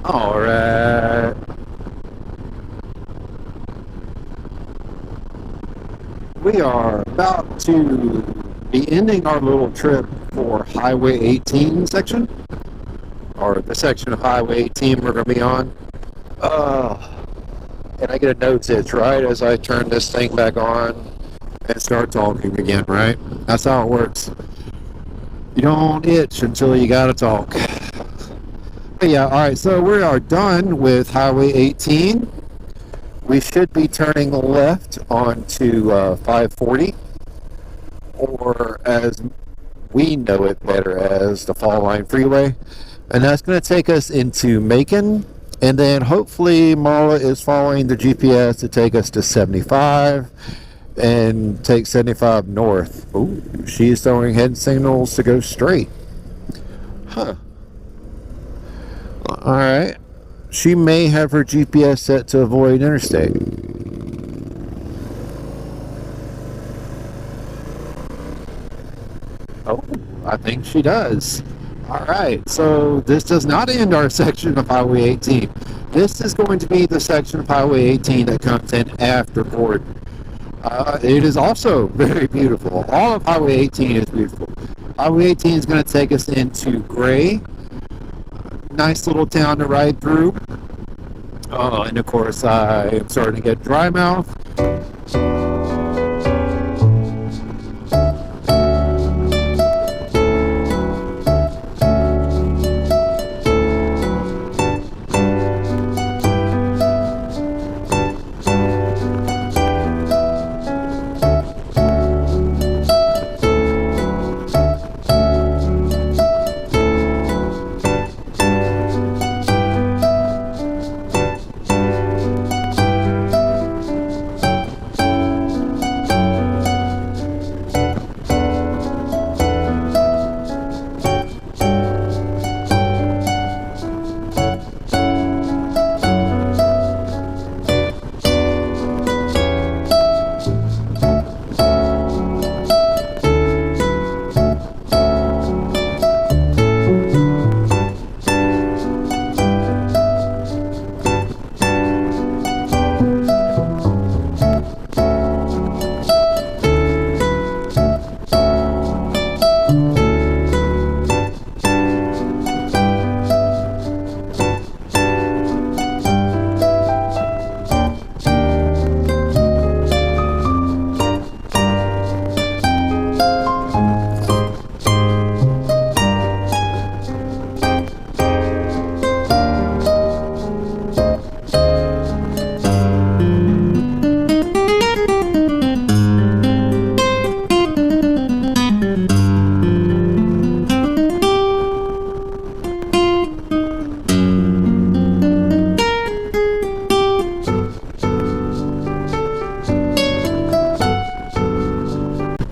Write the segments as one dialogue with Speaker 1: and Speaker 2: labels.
Speaker 1: All right. We are about to be ending our little trip for Highway 18 section, or the section of Highway 18 we're going to be on. And I get a notice right as I turn this thing back on and start talking again, right? That's how it works. You don't itch until you got to talk. But yeah, all right, so we are done with Highway 18. We should be turning left onto 540, or as we know it better as the Fall Line Freeway. And that's going to take us into Macon. And then hopefully Marla is following the GPS to take us to 75 and take 75 north. Oh, she's throwing head signals to go straight. Huh. All right. She may have her GPS set to avoid interstate. Oh, I think she does. All right, so this does not end our section of Highway 18. This is going to be the section of Highway 18 that comes in after Gordon. It is also very beautiful. All of Highway 18 is beautiful. Highway 18 is going to take us into Gray. Nice little town to ride through. And of course, I am starting to get dry mouth.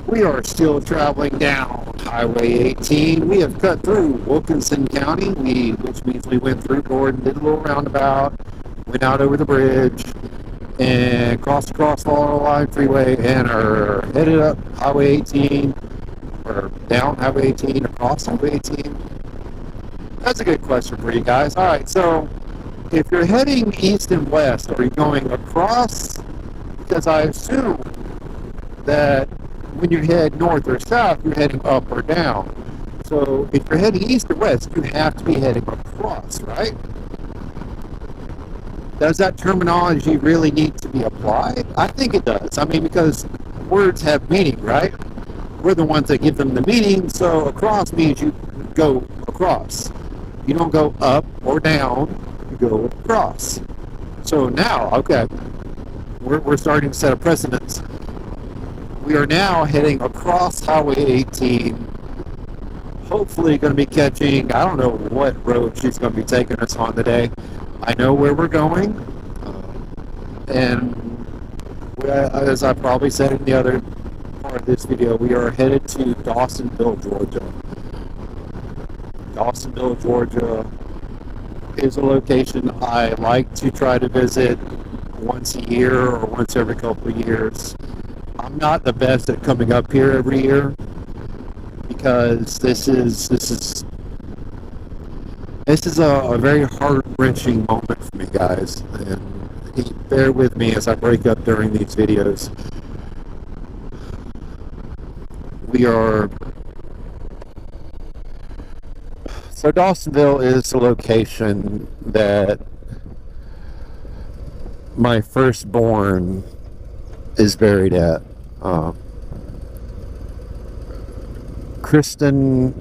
Speaker 1: We are still traveling down Highway 18. We have cut through Wilkinson County, which means we went through Gordon, did a little roundabout, went out over the bridge, and crossed across Fall Line Freeway, and are headed up Highway 18, or down Highway 18, across Highway 18. That's a good question for you guys. All right, so if you're heading east and west, are you going across? Because I assume that when you head north or south, you're heading up or down. So if you're heading east or west, you have to be heading across, right? Does that terminology really need to be applied? I think it does. I mean, because words have meaning, right? We're the ones that give them the meaning, so across means you go across. You don't go up or down, you go across. So now, okay, we're starting to set a precedence. We are now heading across Highway 18, hopefully going to be catching, I don't know what road she's going to be taking us on today. I know where we're going, and as I probably said in the other part of this video, we are headed to Dawsonville, Georgia. Dawsonville, Georgia is a location I like to try to visit once a year or once every couple of years. I'm not the best at coming up here every year because this is This is a very heart-wrenching moment for me, guys, and bear with me as I break up during these videos. So Dawsonville is the location that my firstborn is buried at. Kristen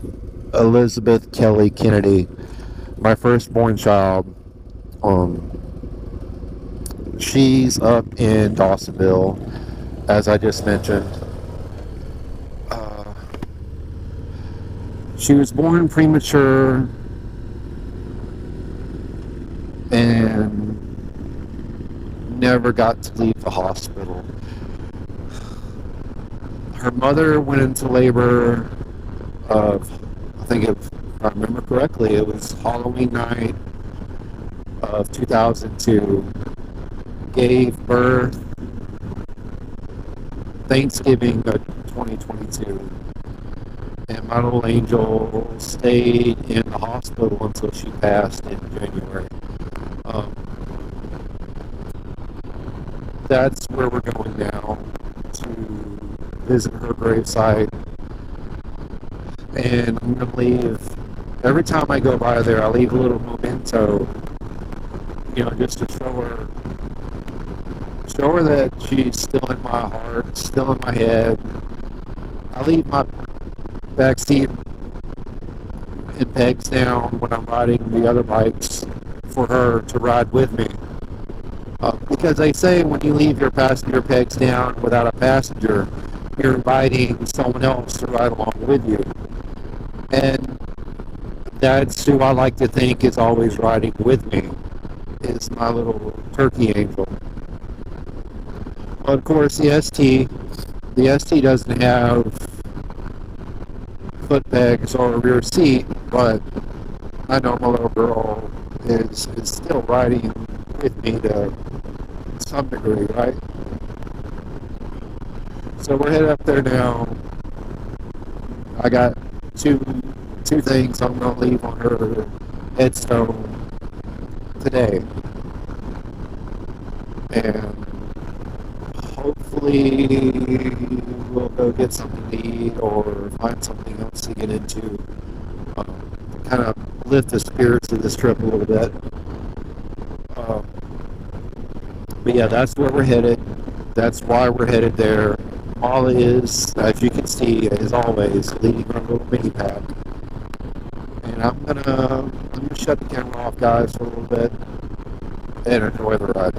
Speaker 1: Elizabeth Kelly Kennedy, my firstborn child. She's up in Dawsonville, as I just mentioned. She was born premature and never got to leave the hospital. Her mother went into labor of, I think if I remember correctly, it was Halloween night of 2002. Gave birth Thanksgiving of 2022. And my little angel stayed in the hospital until she passed in January. That's where we're going now, to visit her gravesite. And I'm going to leave, every time I go by there, I leave a little memento, just to show her that she's still in my heart, still in my head. I leave my backseat and pegs down when I'm riding the other bikes for her to ride with me. Because they say when you leave your passenger pegs down without a passenger, you're inviting someone else to ride along with you. And that's who I like to think is always riding with me, is my little turkey angel. Of course, the ST doesn't have foot pegs or a rear seat, but I know my little girl is still riding with me to some degree, right? So we're headed up there now. I got two things I'm going to leave on her headstone today. And hopefully we'll go get something to eat or find something else to get into to kind of lift the spirits of this trip a little bit. But yeah, that's where we're headed. That's why we're headed there. Molly is, as you can see, as always, leading our little mini pack. And I'm gonna shut the camera off, guys, for a little bit and enjoy the ride.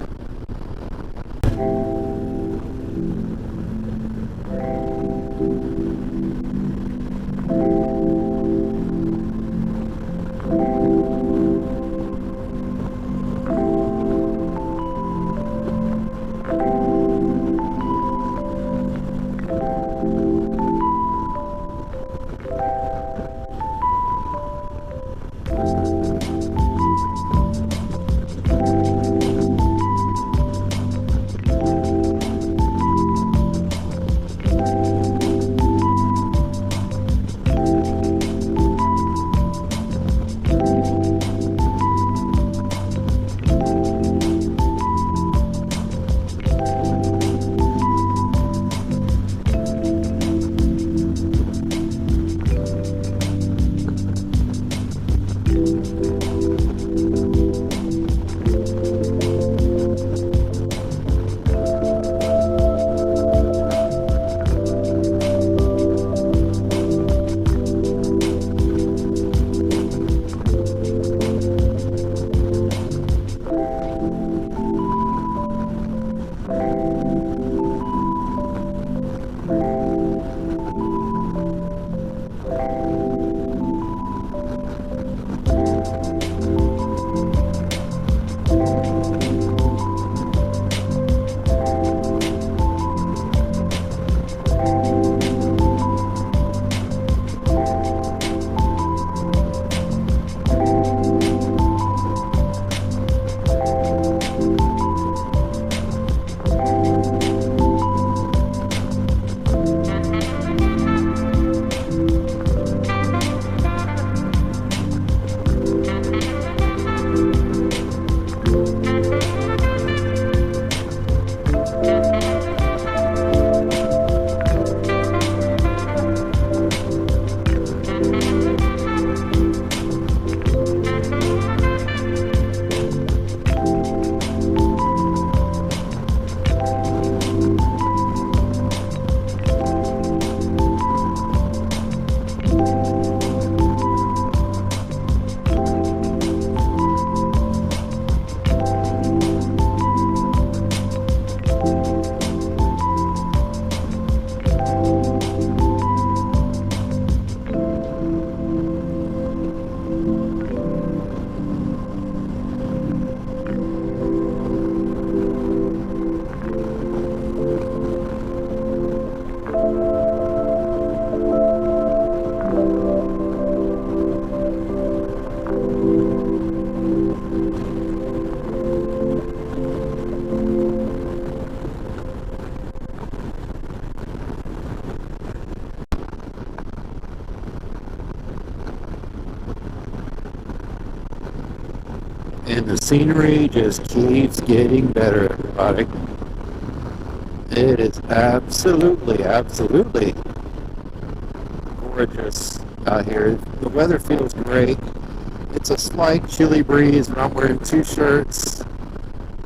Speaker 1: And the scenery just keeps getting better, everybody. It is absolutely, absolutely gorgeous out here. The weather feels great. It's a slight chilly breeze, but I'm wearing 2 shirts.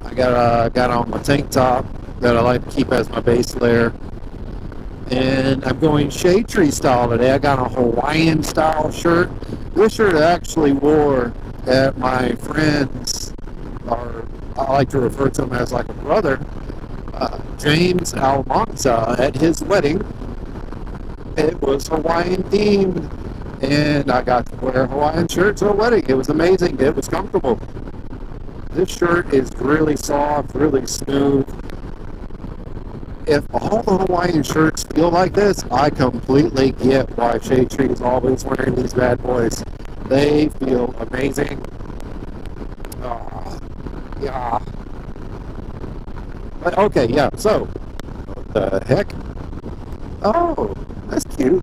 Speaker 1: I got on my tank top that I like to keep as my base layer. And I'm going shade tree style today. I got a Hawaiian style shirt. This shirt I actually wore at my friend's, or I like to refer to him as like a brother, James Almanza, at his wedding. It was Hawaiian themed, and I got to wear a Hawaiian shirt to a wedding. It was amazing. It was comfortable. This shirt is really soft, really smooth. If all the Hawaiian shirts feel like this, I completely get why Shade Tree is always wearing these bad boys. They feel amazing. Yeah. But okay, yeah, so, what the heck? Oh, that's cute.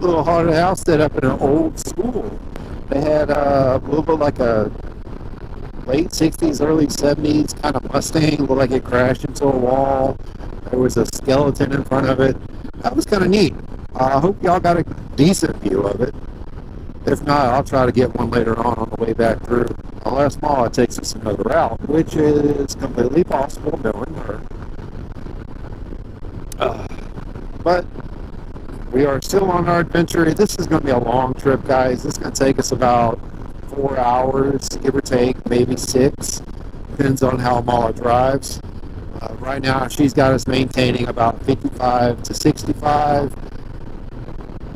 Speaker 1: Little haunted house set up in an old school. They had a little bit like a late 60s, early 70s kind of Mustang. Looked like it crashed into a wall. There was a skeleton in front of it. That was kind of neat. I hope y'all got a decent view of it. If not, I'll try to get one later on the way back through. Unless Mala takes us another route, which is completely possible, knowing her. But we are still on our adventure. This is going to be a long trip, guys. This is going to take us about 4 hours, give or take, maybe 6. Depends on how Mala drives. Right now, she's got us maintaining about 55 to 65,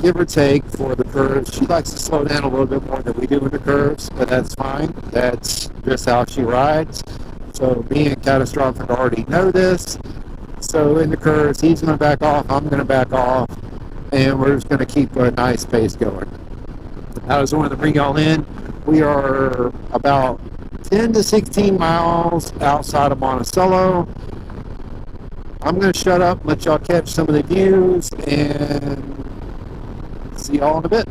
Speaker 1: give or take, for the curves. She likes to slow down a little bit more than we do in the curves, but that's fine. That's just how she rides. So me and Catastrophic already know this. So in the curves, he's going to back off, I'm going to back off, and we're just going to keep a nice pace going. I just wanted to bring y'all in. We are about 10 to 16 miles outside of Monticello. I'm going to shut up, let y'all catch some of the views, and see y'all in a bit.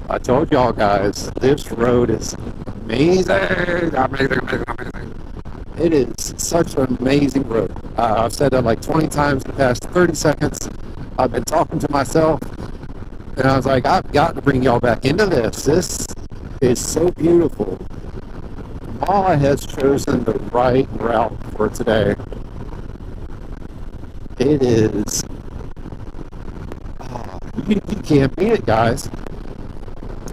Speaker 1: I told y'all guys, this road is amazing. It is such an amazing road. I've said that like 20 times in the past 30 seconds. I've been talking to myself, and I was like, I've got to bring y'all back into this. This is so beautiful. Mala has chosen the right route for today. It is You can't beat it, guys.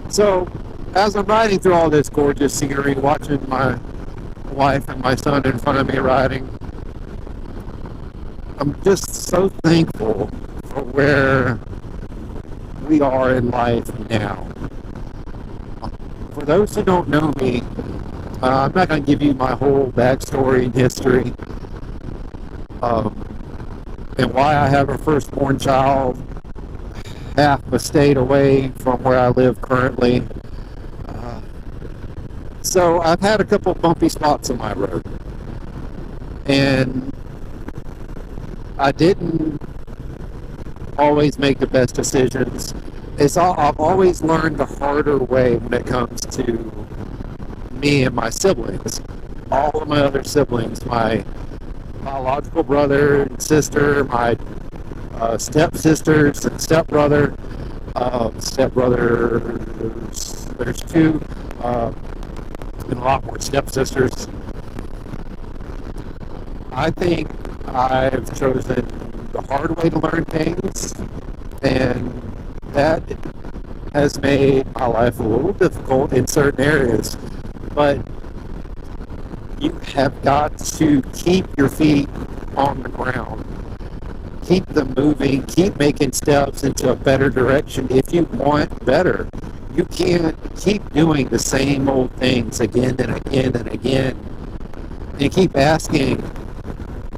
Speaker 1: So, as I'm riding through all this gorgeous scenery, watching my wife and my son in front of me riding, I'm just so thankful for where we are in life now. For those who don't know me, I'm not going to give you my whole backstory and history, and why I have a firstborn child half a state away from where I live currently. So I've had a couple bumpy spots on my road, and I didn't always make the best decisions. I've always learned the harder way when it comes to me and my siblings. All of my other siblings, my biological brother and sister, my stepsisters and stepbrother, stepbrothers, there's two, and a lot more stepsisters. I think I've chosen the hard way to learn things, and that has made my life a little difficult in certain areas. But you have got to keep your feet on the ground. Keep them moving. Keep making steps into a better direction if you want better. You can't keep doing the same old things again and again and again. And keep asking,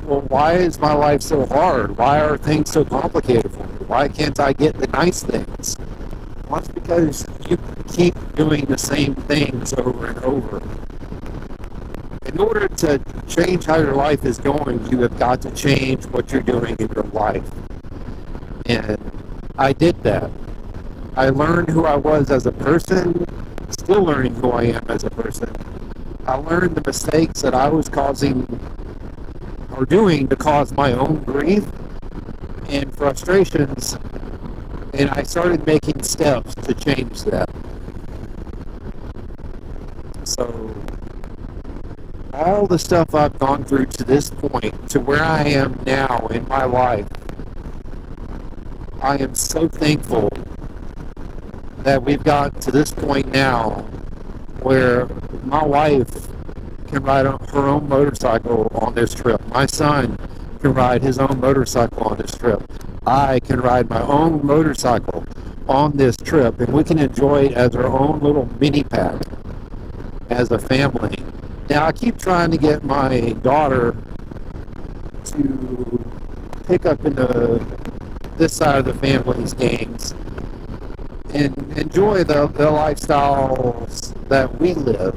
Speaker 1: well, why is my life so hard? Why are things so complicated for me? Why can't I get the nice things? Well, it's because you keep doing the same things over and over. In order to change how your life is going, you have got to change what you're doing in your life. And I did that. I learned who I was as a person, still learning who I am as a person. I learned the mistakes that I was causing or doing to cause my own grief and frustrations, and I started making steps to change that. So all the stuff I've gone through to this point, to where I am now in my life, I am so thankful that we've got to this point now where my wife can ride her own motorcycle on this trip. My son can ride his own motorcycle on this trip. I can ride my own motorcycle on this trip, and we can enjoy it as our own little mini pack as a family. Now, I keep trying to get my daughter to pick up into this side of the family's games and enjoy the lifestyles that we live.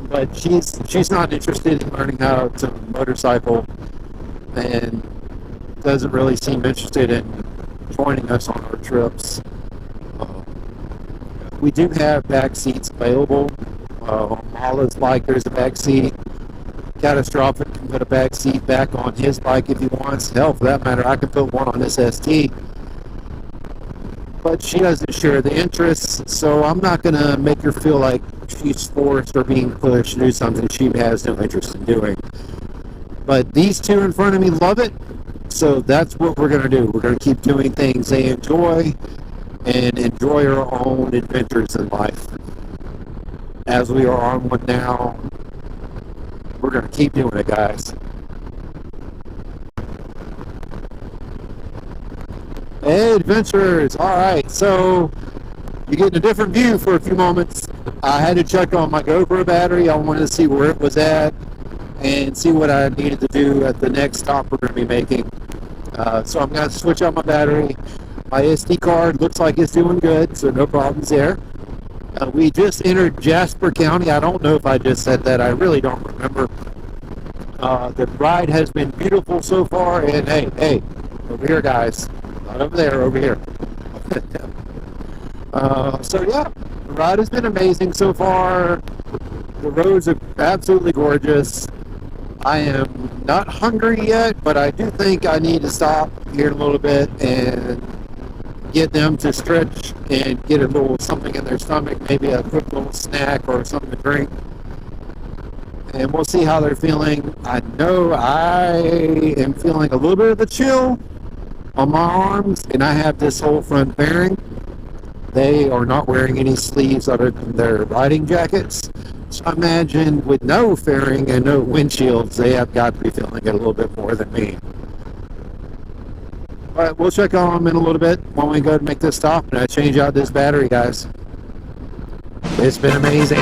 Speaker 1: But she's not interested in learning how to motorcycle and doesn't really seem interested in joining us on our trips. We do have back seats available. On Mala's bike, there's a back seat. Catastrophic can put a back seat back on his bike if he wants. Hell, for that matter, I can put one on this ST. But she doesn't share the interests, so I'm not going to make her feel like she's forced or being pushed to do something she has no interest in doing. But these two in front of me love it, so that's what we're going to do. We're going to keep doing things they enjoy and enjoy our own adventures in life. As we are on one now, we're going to keep doing it, guys. Hey, adventurers! Alright, so you're getting a different view for a few moments. I had to check on my GoPro battery. I wanted to see where it was at and see what I needed to do at the next stop we're going to be making. So I'm going to switch out my battery. My SD card looks like it's doing good, so no problems there. We just entered Jasper County. I don't know if I just said that. I really don't remember. The ride has been beautiful so far, and hey, over here, guys. Not over there, over here. So yeah, the ride has been amazing so far. The roads are absolutely gorgeous. I am not hungry yet, but I do think I need to stop here a little bit and get them to stretch and get a little something in their stomach, maybe a quick little snack or something to drink. And we'll see how they're feeling. I know I am feeling a little bit of a chill, on my arms, and I have this whole front fairing. They are not wearing any sleeves other than their riding jackets. So I imagine with no fairing and no windshields, they have got to be feeling it a little bit more than me. All right, we'll check on them in a little bit when we go to make this stop and I change out this battery, guys. It's been amazing.